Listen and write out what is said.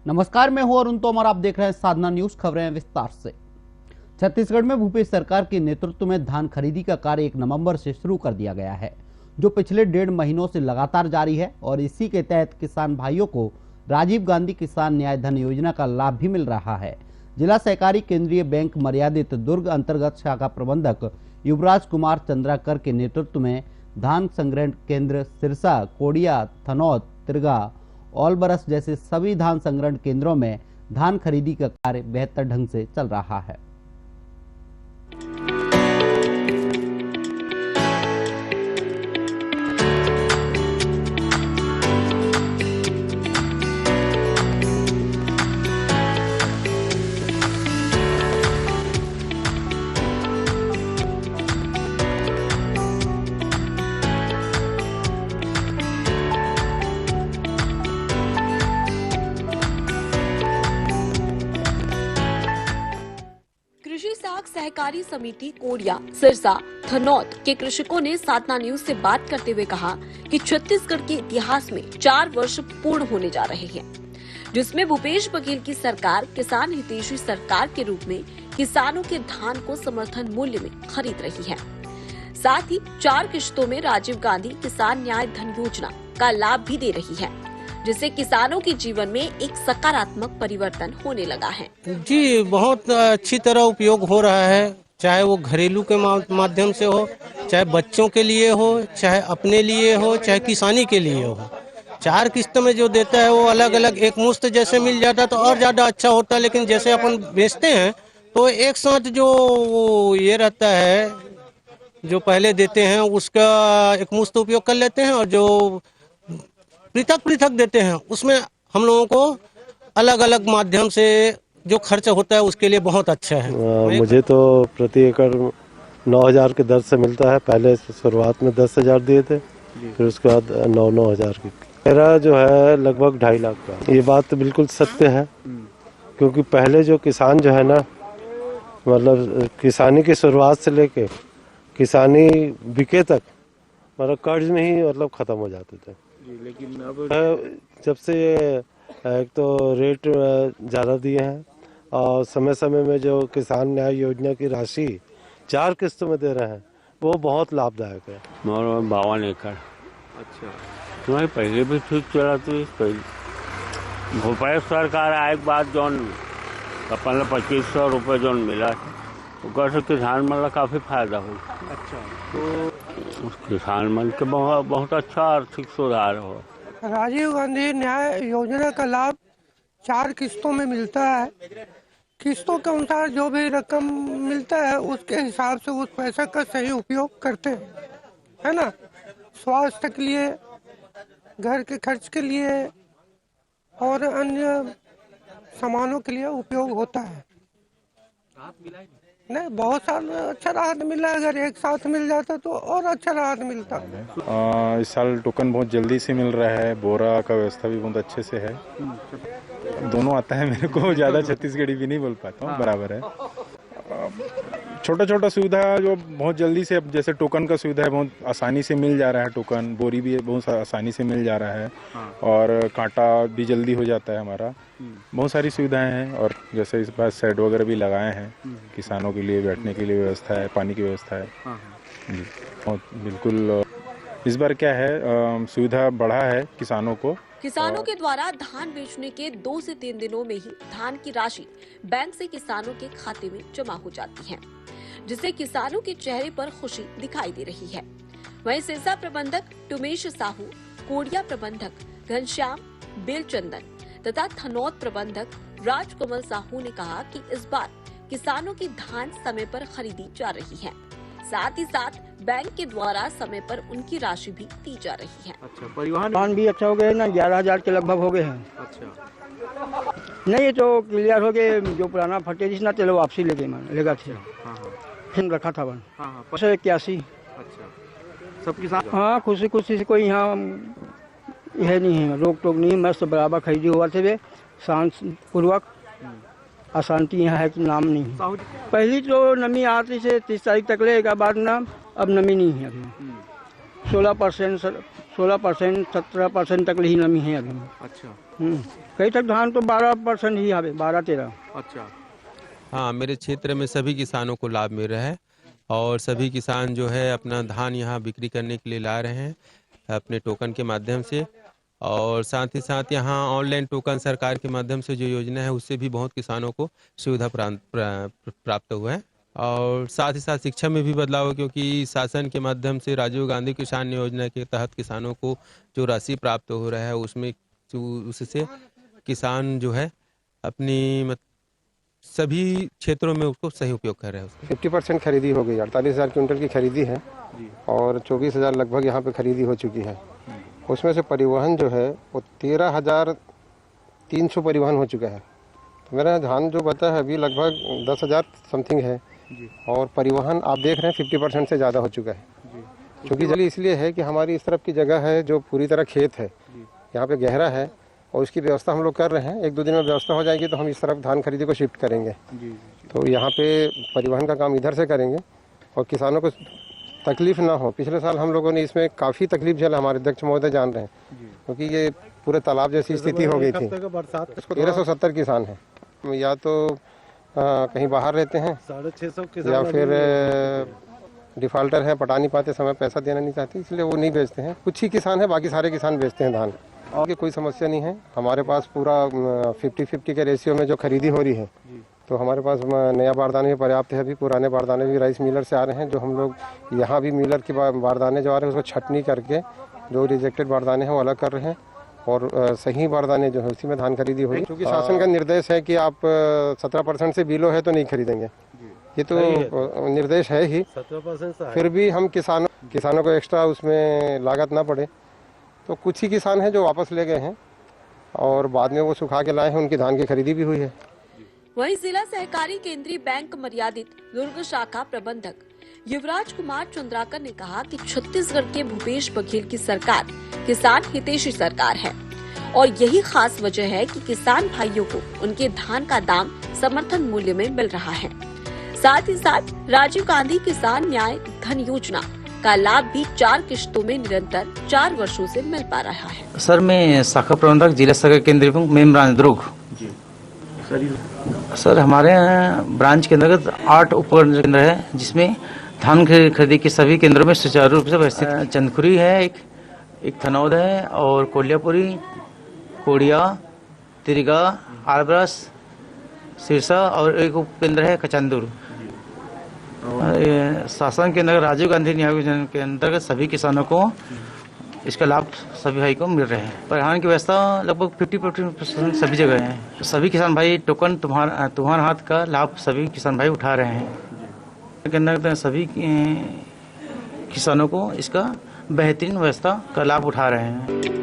नमस्कार, मैं हूं अरुण तोमर। आप देख रहे हैं साधना न्यूज। खबरें विस्तार से। छत्तीसगढ़ में भूपेश सरकार के नेतृत्व में धान खरीदी का कार्य 1 नवंबर से शुरू कर दिया गया है, जो पिछले 1.5 महीनों से लगातार जारी है। और इसी के तहत किसान भाइयों को राजीव गांधी किसान न्याय धन योजना का लाभ भी मिल रहा है। जिला सहकारी केंद्रीय बैंक मर्यादित दुर्ग अंतर्गत शाखा प्रबंधक युवराज कुमार चंद्राकर के नेतृत्व में धान संग्रह केंद्र सिरसा, कोडिया, थनौत, तिरगा, ऑलबरस जैसे सभी धान संग्रहण केंद्रों में धान खरीदी का कार्य बेहतर ढंग से चल रहा है। कृषि साख सहकारी समिति कोडिया, सिरसा, थनौत के कृषकों ने साधना न्यूज से बात करते हुए कहा कि छत्तीसगढ़ के इतिहास में 4 वर्ष पूर्ण होने जा रहे हैं, जिसमें भूपेश बघेल की सरकार किसान हितैषी सरकार के रूप में किसानों के धान को समर्थन मूल्य में खरीद रही है। साथ ही 4 किश्तों में राजीव गांधी किसान न्याय धन योजना का लाभ भी दे रही है, जिससे किसानों के जीवन में एक सकारात्मक परिवर्तन होने लगा है। जी, बहुत अच्छी तरह उपयोग हो रहा है, चाहे वो घरेलू के माध्यम से हो, चाहे बच्चों के लिए हो, चाहे अपने लिए हो, चाहे किसानी के लिए हो। 4 किस्त में जो देता है वो अलग अलग एक मुश्त जैसे मिल जाता तो और ज्यादा अच्छा होता, लेकिन जैसे अपन बेचते हैं तो एक साथ जो ये रहता है, जो पहले देते हैं उसका एक मुश्त उपयोग कर लेते हैं, और जो पृथक पृथक देते हैं उसमें हम लोगों को अलग अलग माध्यम से जो खर्च होता है उसके लिए बहुत अच्छा है। मुझे तो प्रति एकड़ 9,000 के दर से मिलता है। पहले शुरुआत में 10,000 दिए थे, फिर उसके बाद 9,000 की। मेरा जो है लगभग 2.5 लाख का। ये बात तो बिल्कुल सत्य है, क्योंकि पहले जो किसान जो है ना, मतलब किसानी की शुरुआत से लेके किसानी बिके तक मतलब कर्ज में ही मतलब खत्म हो जाते थे। लेकिन अब जब से एक तो रेट ज़्यादा दिए हैं और समय समय में जो किसान न्याय योजना की राशि 4 किस्तों में दे रहे हैं, वो बहुत लाभदायक है। 52 एकड़। अच्छा, तुम्हारी पहले भी ठीक चला थी। भोपाल सरकार आए के बाद जौन अपन 2500 रुपये जौन मिला ओकर से किसान मन ला काफ़ी फायदा हो। अच्छा, तो उस किसान मन के बहुत अच्छा आर्थिक सुधार हो। राजीव गांधी न्याय योजना का लाभ 4 किस्तों में मिलता है। किस्तों के अनुसार जो भी रकम मिलता है उसके हिसाब से उस पैसे का सही उपयोग करते हैं, है ना। स्वास्थ्य के लिए, घर के खर्च के लिए और अन्य सामानों के लिए उपयोग होता है। नहीं, बहुत साल अच्छा राहत मिला। अगर एक साथ मिल जाता तो और अच्छा राहत मिलता। इस साल टोकन बहुत जल्दी से मिल रहा है, बोरा का व्यवस्था भी बहुत अच्छे से है। दोनों आता है मेरे को, ज़्यादा छत्तीसगढ़ी भी नहीं बोल पाता हूँ, बराबर है। छोटा छोटा सुविधा जो बहुत जल्दी से, अब जैसे टोकन का सुविधा है, बहुत आसानी से मिल जा रहा है। टोकन बोरी भी बहुत आसानी से मिल जा रहा है, और कांटा भी जल्दी हो जाता है हमारा। बहुत सारी सुविधाएं हैं, और जैसे इस बार शेड वगैरह भी लगाए हैं किसानों के लिए, बैठने के लिए व्यवस्था है, पानी की व्यवस्था है जी। और बिल्कुल इस बार क्या है, सुविधा बढ़ा है किसानों को। किसानों के द्वारा धान बेचने के 2 से 3 दिनों में ही धान की राशि बैंक से किसानों के खाते में जमा हो जाती है, जिससे किसानों के चेहरे पर खुशी दिखाई दे रही है। वहीं सिरसा प्रबंधक टुमेश साहू, कोडिया प्रबंधक घनश्याम बेलचंदन तथा थनौत प्रबंधक राजकमल साहू ने कहा कि इस बार किसानों की धान समय पर खरीदी जा रही है, साथ ही साथ बैंक के द्वारा समय पर उनकी राशि भी दी जा रही है। अच्छा, परिवहन भी अच्छा हो गए ना, 11,000 के लगभग हो गए हैं। अच्छा, नहीं तो क्लियर हो गए। जो पुराना फटे ना चलो वापसी ले गए, लेगा थे। हाँ, फिर रखा था वन। हाँ, 81। अच्छा, सब किसान हाँ, खुशी खुशी से कोई यहाँ यह नहीं है, रोक टोक नहीं है। मस्त बराबर खरीदी हुआ थे, शांति पूर्वक। अशांति यहाँ है कि नाम नहीं है। पहली तो नमी आती से 30 तारीख तक लेगा, बाद ना अब नमी नहीं है अभी। 16%, 17% तक ही नमी है अभी। अच्छा, कई तक धान तो 12% ही आवे, 12-13। अच्छा। हाँ, मेरे क्षेत्र में सभी किसानों को लाभ मिल रहा है और सभी किसान जो है अपना धान यहाँ बिक्री करने के लिए ला रहे हैं अपने टोकन के माध्यम से, और साथ ही साथ यहाँ ऑनलाइन टोकन सरकार के माध्यम से जो योजना है उससे भी बहुत किसानों को सुविधा प्राप्त हुआ है। और साथ ही साथ शिक्षा में भी बदलाव है, क्योंकि शासन के माध्यम से राजीव गांधी किसान योजना के तहत किसानों को जो राशि प्राप्त हो रहा है उसमें उससे किसान जो है अपनी सभी क्षेत्रों में उसको सही उपयोग कर रहे हैं। 50% खरीदी हो गई, 48,000 क्विंटल की खरीदी है और 24,000 लगभग यहाँ पे खरीदी हो चुकी है। उसमें से परिवहन जो है वो 13,300 परिवहन हो चुका है। तो मेरा धान जो बचा है अभी लगभग 10,000 समथिंग है और परिवहन आप देख रहे हैं 50% से ज़्यादा हो चुका है। क्योंकि जल्दी इसलिए है कि हमारी इस तरफ की जगह है जो पूरी तरह खेत है, यहाँ पे गहरा है और उसकी व्यवस्था हम लोग कर रहे हैं। 1-2 दिन में व्यवस्था हो जाएगी तो हम इस तरफ धान खरीदी को शिफ्ट करेंगे। तो यहाँ पे परिवहन का काम इधर से करेंगे और किसानों को तकलीफ ना हो। पिछले साल हम लोगों ने इसमें काफ़ी तकलीफ झेला, हमारे अध्यक्ष महोदय जान रहे हैं, क्योंकि ये पूरे तालाब जैसी स्थिति हो गई थी। 1370 किसान हैं, या तो कहीं बाहर रहते हैं 650 या फिर डिफाल्टर है, पटा नहीं पाते, समय पैसा देना नहीं चाहते, इसलिए वो नहीं बेचते हैं। कुछ ही किसान है, बाकी सारे किसान बेचते हैं धान। और कोई समस्या नहीं है, हमारे पास पूरा 50-50 के रेशियो में जो खरीदी हो रही है। तो हमारे पास नया बारदाने भी पर्याप्त है। अभी पुराने बारदाने भी राइस मिलर से आ रहे हैं, जो हम लोग यहाँ भी मिलर के बारदाने जो आ रहे हैं उसको छटनी करके जो रिजेक्टेड बारदाने हैं वो अलग कर रहे हैं और सही बारदाने जो है उसी में धान खरीदी हुई। क्योंकि शासन का निर्देश है कि आप 17% से बिलो है तो नहीं खरीदेंगे, ये तो निर्देश है ही। 17% फिर भी हम किसानों को एक्स्ट्रा उसमें लागत ना पड़े, तो कुछ ही किसान हैं जो वापस ले गए हैं और बाद में वो सुखा के लाए हैं, उनकी धान की खरीदी भी हुई है। वहीं जिला सहकारी केंद्रीय बैंक मर्यादित दुर्ग शाखा प्रबंधक युवराज कुमार चंद्राकर ने कहा कि छत्तीसगढ़ के भूपेश बघेल की सरकार किसान हितैषी सरकार है और यही खास वजह है कि किसान भाइयों को उनके धान का दाम समर्थन मूल्य में मिल रहा है। साथ ही साथ राजीव गांधी किसान न्याय धन योजना का लाभ भी 4 किश्तों में निरंतर 4 वर्षों से मिल पा रहा है। सर, मैं शाखा प्रबंधक जिला सहकारी केंद्रीय बैंक मेन ब्रांच दुर्ग। सर, हमारे ब्रांच के अंतर्गत 8 उपकेंद्र केंद्र है, जिसमें धान खरीदी के सभी केंद्रों में सुचारू रूप से व्यवस्थित चंदखुरी है, एक थनौद है और कोलियापुरी, कोड़िया, तिरगा, आलब्रस, सिरसा और एक उपकेंद्र है कचंदुर। शासन के अंतर्गत राजीव गांधी न्याय योजना के अंतर्गत सभी किसानों को इसका लाभ सभी भाई को मिल रहे हैं। परिवहन की व्यवस्था लगभग 50% सभी जगह है। सभी किसान भाई टोकन तुम्हारा हाथ का लाभ सभी किसान भाई उठा रहे हैं। के अंतर्गत सभी किसानों को इसका बेहतरीन व्यवस्था का लाभ उठा रहे हैं।